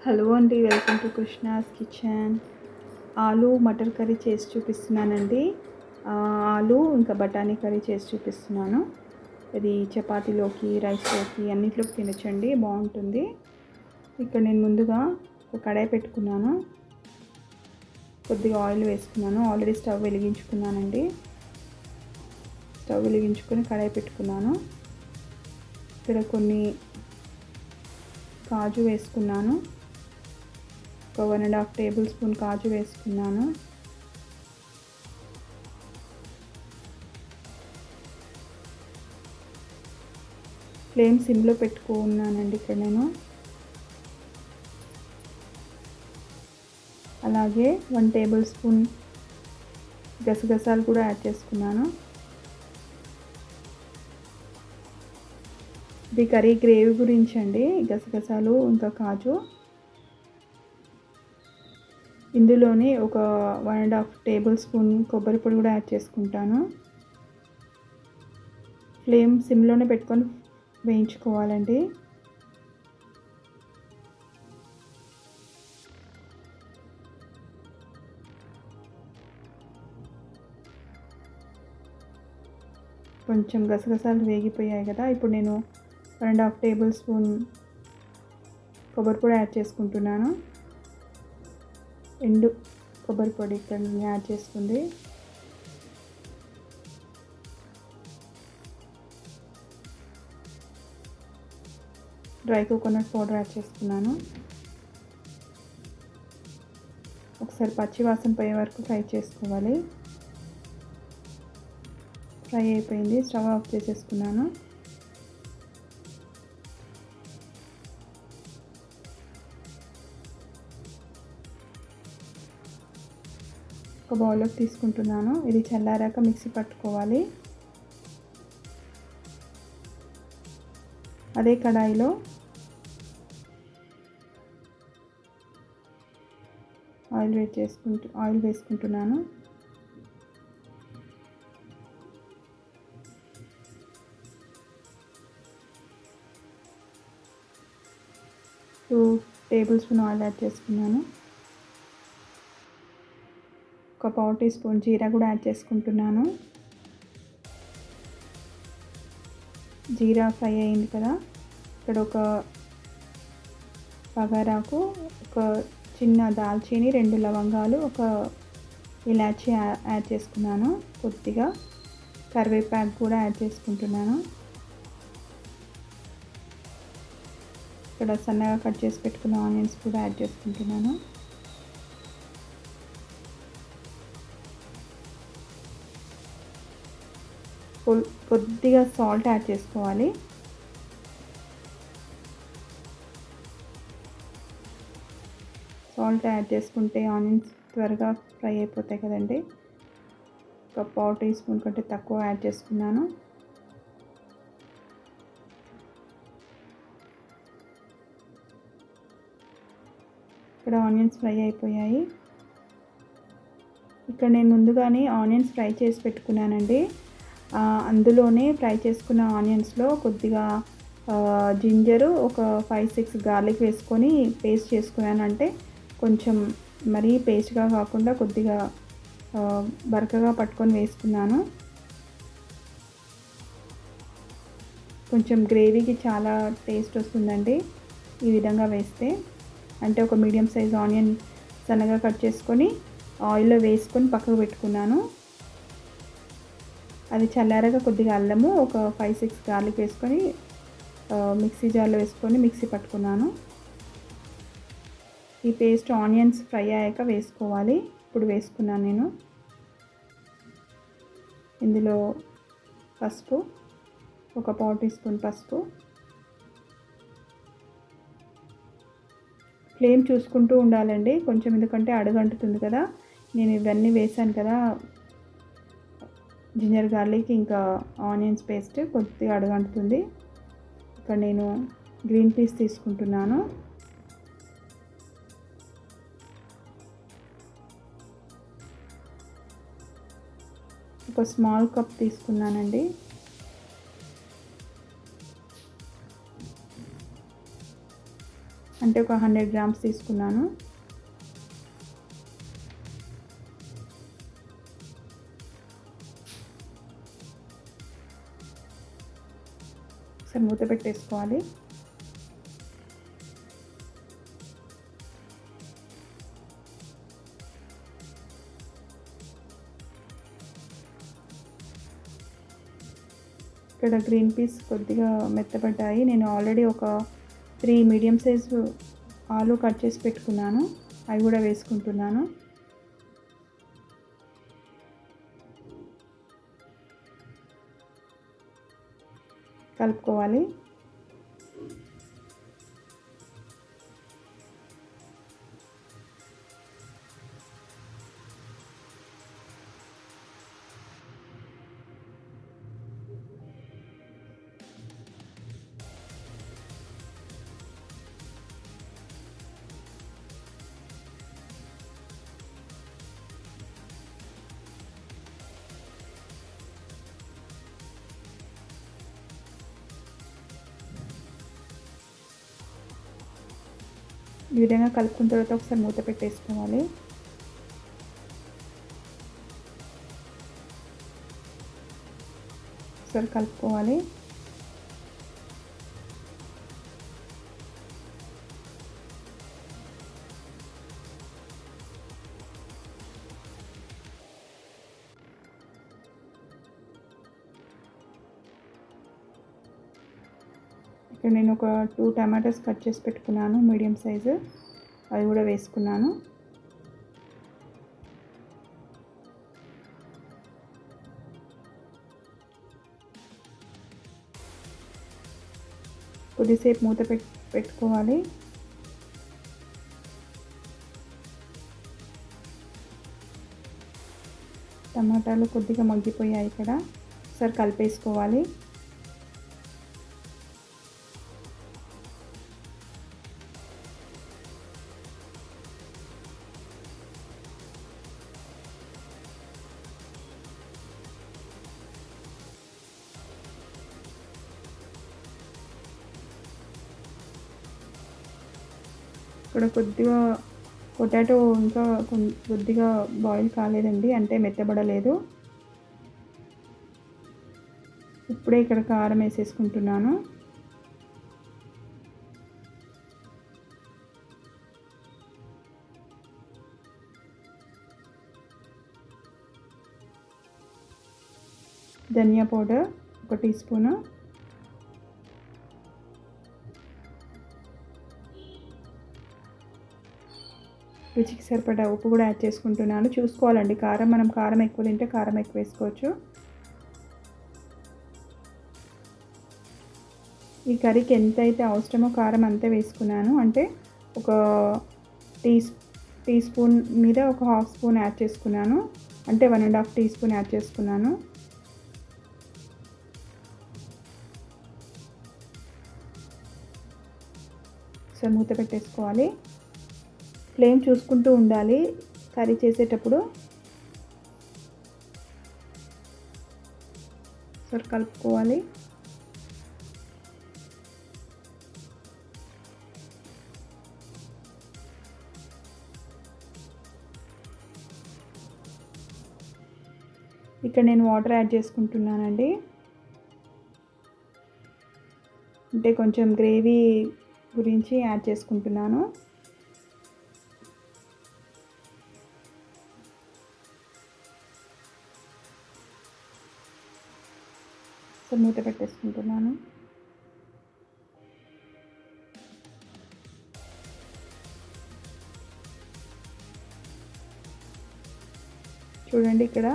Hello అండి, welcome to Krishna's kitchen. ఆలు matar curry చేసి చూపిస్తున్నానండి. ఆలు ఇంకా బఠానీ కర్రీ చేసి చూపిస్తున్నాను. ఇది చపాతీలోకి, రైస్లోకి అన్నిట్లోకి తినచ్చండి, బాగుంటుంది. ఇక్కడ నేను ముందుగా ఒక కడాయి పెట్టుకున్నాను, కొద్దిగా ఆయిల్ వేసుకున్నాను. Already stove వెలిగించుకున్నానండి. స్టవ్ వెలిగించుకొని కడాయి పెట్టుకున్నాను. ఇక్కడ కొన్ని కాజు వేసుకున్నాను, ఒక 1.5 టేబుల్ స్పూన్ కాజు వేసుకున్నాను. ఫ్లేమ్ సిమ్లో పెట్టుకున్నానండి ఇక్కడ నేను. అలాగే 1 టేబుల్ స్పూన్ గసగసాలు కూడా యాడ్ చేసుకున్నాను. ఇది కర్రీ గ్రేవీ గురించి అండి, గసగసాలు ఇంకా కాజు. ఇందులోనే ఒక 1.5 టేబుల్ స్పూన్ కొబ్బరి పొడి కూడా యాడ్ చేసుకుంటాను. ఫ్లేమ్ సిమ్లోనే పెట్టుకొని వేయించుకోవాలండి. కొంచెం గసగసాలు వేగిపోయాయి కదా, ఇప్పుడు నేను 1.5 టేబుల్ స్పూన్ కొబ్బరి పొడి యాడ్ చేసుకుంటున్నాను. ఎండు కొబ్బరి పొడి ఇక్కడ యాడ్ చేసుకుంది. డ్రై కోకోనట్ పౌడర్ యాడ్ చేసుకున్నాను. ఒకసారి పచ్చి వాసన పోయే వరకు ఫ్రై చేసుకోవాలి. ఫ్రై అయిపోయింది, స్టవ్ ఆఫ్ చేసేసుకున్నాను. ఒక బౌల్లోకి తీసుకుంటున్నాను. ఇది చల్లారాక మిక్సీ పట్టుకోవాలి. అదే కడాయిలో ఆయిల్ వేసుకుంటున్నాను. Two table spoon oil add చేసుకున్నాను. ఒక 1/4 టీ స్పూన్ జీరా కూడా యాడ్ చేసుకుంటున్నాను. జీరా ఫ్రై అయింది కదా, ఇక్కడ ఒక బగారాకు, ఒక చిన్న దాల్చీని, 2 లవంగాలు, ఒక ఇలాచీ యాడ్ చేసుకున్నాను. కొద్దిగా కరివేపాకు కూడా యాడ్ చేసుకుంటున్నాను. ఇక్కడ సన్నగా కట్ చేసి పెట్టుకున్న ఆనియన్స్ కూడా యాడ్ చేసుకుంటున్నాను. కొద్దిగా సాల్ట్ యాడ్ చేసుకోవాలి. సాల్ట్ యాడ్ చేసుకుంటే ఆనియన్స్ త్వరగా ఫ్రై అయిపోతాయి కదండి. ఒక 1/4 టీ స్పూన్ కంటే తక్కువ యాడ్ చేసుకున్నాను. ఇక్కడ ఆనియన్స్ ఫ్రై అయిపోయాయి. ఇక్కడ నేను ముందుగానే ఆనియన్స్ ఫ్రై చేసి పెట్టుకున్నానండి. అందులోనే ఫ్రై చేసుకున్న ఆనియన్స్లో కొద్దిగా జింజరు, ఒక 5-6 గార్లిక్ వేసుకొని పేస్ట్ చేసుకున్నాను. అంటే కొంచెం మరీ పేస్ట్గా కాకుండా కొద్దిగా బరకగా పట్టుకొని వేసుకున్నాను. కొంచెం గ్రేవీకి చాలా టేస్ట్ వస్తుందండి ఈ విధంగా వేస్తే. అంటే ఒక మీడియం సైజ్ ఆనియన్ సన్నగా కట్ చేసుకొని ఆయిల్లో వేసుకొని పక్కకు పెట్టుకున్నాను. అది చల్లారగా కొద్దిగా అల్లము, ఒక 5-6 గార్లిక్ వేసుకొని మిక్సీ జార్లో వేసుకొని మిక్సీ పట్టుకున్నాను. ఈ పేస్ట్ ఆనియన్స్ ఫ్రై అయ్యాక వేసుకోవాలి. ఇప్పుడు వేసుకున్నాను నేను. ఇందులో పసుపు, ఒక 1/4 టీ స్పూన్ పసుపు. ఫ్లేమ్ చూసుకుంటూ ఉండాలండి కొంచెం, ఎందుకంటే అడుగంటుతుంది కదా. నేను ఇవన్నీ వేసాను కదా, జింజర్ గార్లిక్ ఇంకా ఆనియన్స్ పేస్ట్, కొద్దిగా అడుగంటుతుంది. ఇక్కడ నేను గ్రీన్ పీస్ తీసుకుంటున్నాను. ఒక స్మాల్ కప్ తీసుకున్నానండి. అంటే ఒక 100 గ్రామ్స్ తీసుకున్నాను. ఒకసారి మూత పెట్టేసుకోవాలి. ఇక్కడ గ్రీన్ పీస్ కొద్దిగా మెత్తబడ్డాయి. నేను ఆల్రెడీ ఒక 3 మీడియం సైజు ఆలు కట్ చేసి పెట్టుకున్నాను. అవి కూడా వేసుకుంటున్నాను. కలుపుకోవాలి. ఈ విధంగా కలుపుకున్న తర్వాత ఒకసారి మూత పెట్టేసుకోవాలి. ఒకసారి కలుపుకోవాలి. ఇక్కడ నేను ఒక 2 టమాటోస్ కట్ చేసి పెట్టుకున్నాను మీడియం సైజు, అవి కూడా వేసుకున్నాను. కొద్దిసేపు మూత పెట్టుకోవాలి. టమాటాలు కొద్దిగా మగ్గిపోయాయి. ఇక్కడ ఒకసారి కలిపేసుకోవాలి. ఇక్కడ కొద్దిగా పొటాటో ఇంకా కొద్దిగా బాయిల్ కాలేదండి, అంటే మెత్తబడలేదు. ఇప్పుడే ఇక్కడ కారం వేసేసుకుంటున్నాను. ధనియా పౌడర్ 1 టీ స్పూను, రుచికి సరిపడా ఉప్పు కూడా యాడ్ చేసుకుంటున్నాను. చూసుకోవాలండి కారం, మనం కారం ఎక్కువ తింటే కారం ఎక్కువ వేసుకోవచ్చు. ఈ కర్రీకి ఎంతైతే అవసరమో కారం అంతే వేసుకున్నాను. అంటే ఒక టీ స్పూన్ మీద ఒక హాఫ్ స్పూన్ యాడ్ చేసుకున్నాను. అంటే 1.5 టీ స్పూన్ యాడ్ చేసుకున్నాను. సో మూత పెట్టేసుకోవాలి. ఫ్లేమ్ చూసుకుంటూ ఉండాలి కర్రీ చేసేటప్పుడు. సో కలుపుకోవాలి. ఇక్కడ నేను వాటర్ యాడ్ చేసుకుంటున్నానండి. అంటే కొంచెం గ్రేవీ గురించి యాడ్ చేసుకుంటున్నాను. సో మూత పెట్టేసుకుంటున్నాను. చూడండి ఇక్కడ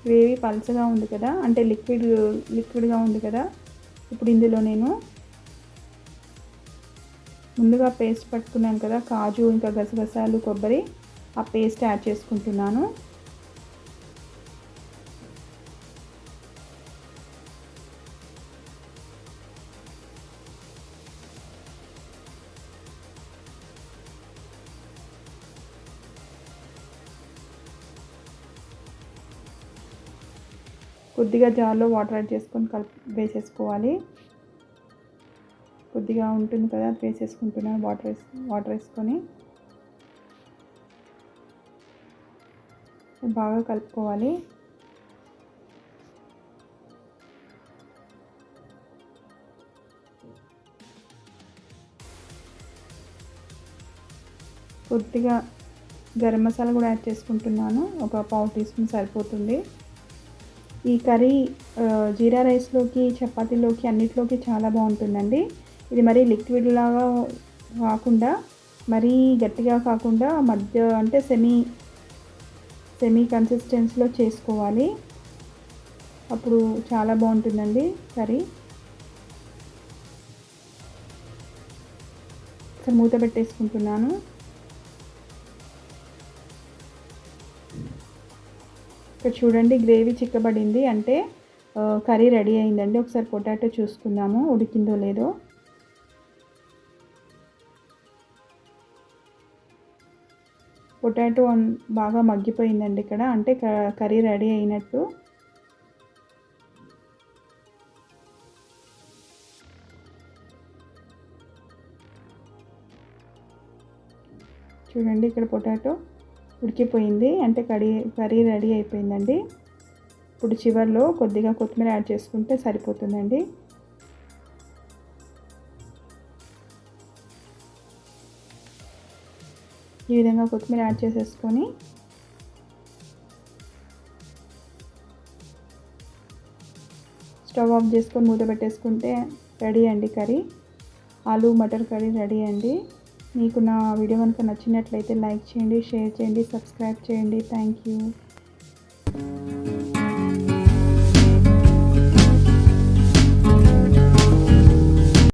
గ్రేవీ పల్చగా ఉంది కదా, అంటే లిక్విడ్గా ఉంది కదా. ఇప్పుడు ఇందులో నేను ముందుగా పేస్ట్ పట్టుకున్నాను కదా, కాజు ఇంకా గసగసాలు కొబ్బరి, ఆ పేస్ట్ యాడ్ చేసుకుంటున్నాను. కొద్దిగా జార్లో వాటర్ యాడ్ చేసుకొని వేసేసుకోవాలి. కొద్దిగా ఉంటుంది కదా, అది వేసేసుకుంటున్నాను. వాటర్ వేసుకొని బాగా కలుపుకోవాలి. కొద్దిగా గరం మసాలా కూడా యాడ్ చేసుకుంటున్నాను. ఒక పావు టీ స్పూన్ సరిపోతుంది. ఈ కర్రీ జీరా రైస్లోకి, చపాతీలోకి అన్నిట్లోకి చాలా బాగుంటుందండి. ఇది మరీ లిక్విడ్ లాగా కాకుండా, మరీ గట్టిగా కాకుండా మధ్య అంటే సెమీ కన్సిస్టెన్సీలో చేసుకోవాలి. అప్పుడు చాలా బాగుంటుందండి కర్రీ. మూత పెట్టేసుకుంటున్నాను. ఇక్కడ చూడండి, గ్రేవీ చిక్కబడింది అంటే కర్రీ రెడీ అయిందండి. ఒకసారి పొటాటో చూసుకుందాము ఉడికిందో లేదో. పొటాటో బాగా మగ్గిపోయిందండి ఇక్కడ, అంటే కర్రీ రెడీ అయినట్టు. చూడండి, ఇక్కడ పొటాటో ఉడికిపోయింది, అంటే కర్రీ రెడీ అయిపోయిందండి. ఇప్పుడు చివరిలో కొద్దిగా కొత్తిమీర యాడ్ చేసుకుంటే సరిపోతుందండి. ఈ విధంగా కొత్తిమీర యాడ్ చేసేసుకొని స్టవ్ ఆఫ్ చేసుకొని మూత పెట్టేసుకుంటే రెడీ అండి కర్రీ. ఆలు మటర్ కర్రీ రెడీ అండి. మీకు నా వీడియో కనుక నచ్చినట్లయితే లైక్ చేయండి, షేర్ చేయండి, సబ్స్క్రైబ్ చేయండి. Thank you.